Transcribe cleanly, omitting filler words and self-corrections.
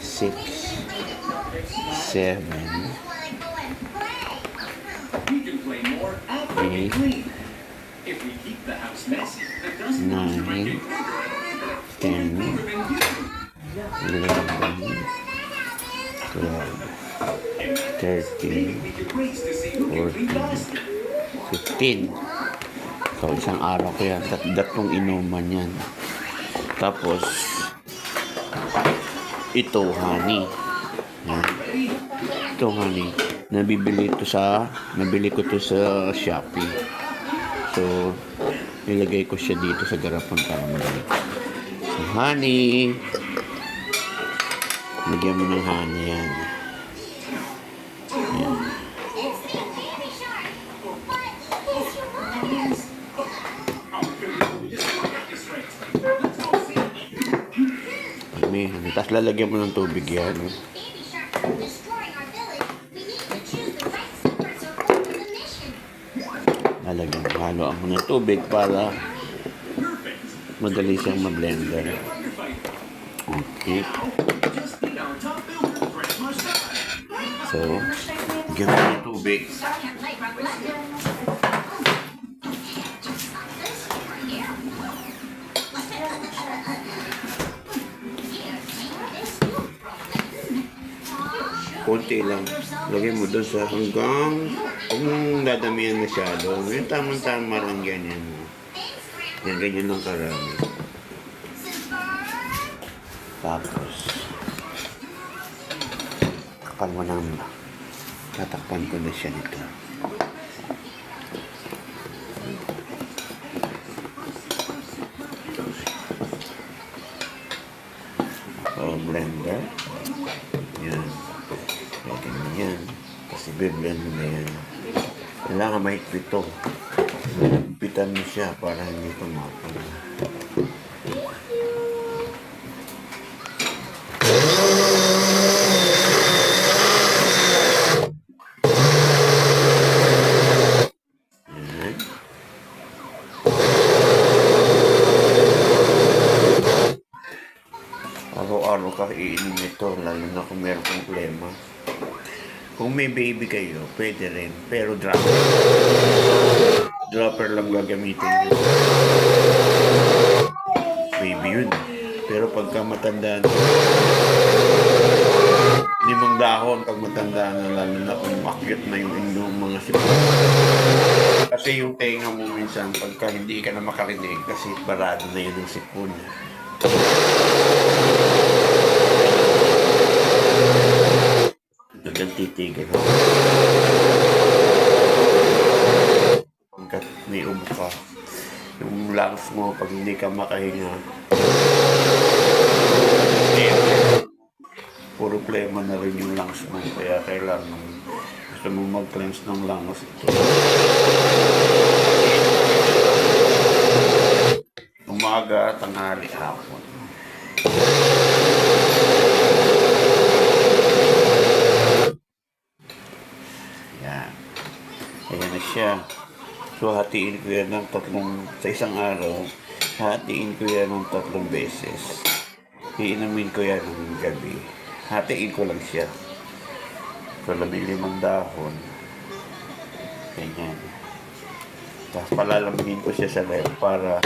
6, 7, We can play more after we 8, clean. If we keep the house messy, the dust motes will make it 10, bigger than you. 11, 12, 13, We can race to see who can clean 14, faster. 15. So, isang araw ko yan. Tatlong inuman yan. Tapos, ito, honey. Yan. Ito, honey. Nabili ko to sa Shopee. So, nilagay ko siya dito sa garapan para madali. So, honey. Lagyan mo ng honey yan. Yan. Honey. Tapos lalagyan mo ng tubig yan. Lalagyan mo. Haloan mo ng tubig para madali siyang ma-blender. Okay. So, lagyan mo ng tubig. Konti lang. Lagay mo doon sa hanggang kung dadamihan masyado. Yung tamang-tama lang ganyan. Yan, ganyan lang karami. Tapos, takpan mo ng tatakpan ko na siya nito. So, blender. Yan. Ganyan yan. Kasi biblend mo na yan. Kailangan mahigpit ito. Higpitan mo siya para hindi tumapon. Yan. Araw-araw ka iinom ito, lalo na kung meron problema. Kung may baby kayo, pwede rin. Pero dropper. Dropper lang gagamitin nyo. Baby yun. Pero pagka matanda na, 5 dahon pag matanda na, lalo na kung makyat na yung inyong mga sipon. Kasi yung tenga mo minsan, pagka hindi ka na makarinig, kasi barado na yun yung sipon. Hanggang titigil. Pagkat may ubo ka, yung lungs mo, pag hindi ka makahinga, puro problema na rin yung lungs mo. Kaya kailangan, gusto mo mag-cleanse ng lungs ito. Umaga, tanghali, hapon. Yan. Ayan na siya. So, hatiin ko yan ng sa isang araw, hatiin ko yan ng 3 beses. Iinumin ko yan ng gabi. Hatiin ko lang siya. So, 15 dahon. Ganyan. Tapos, palalambingin ko siya sa left para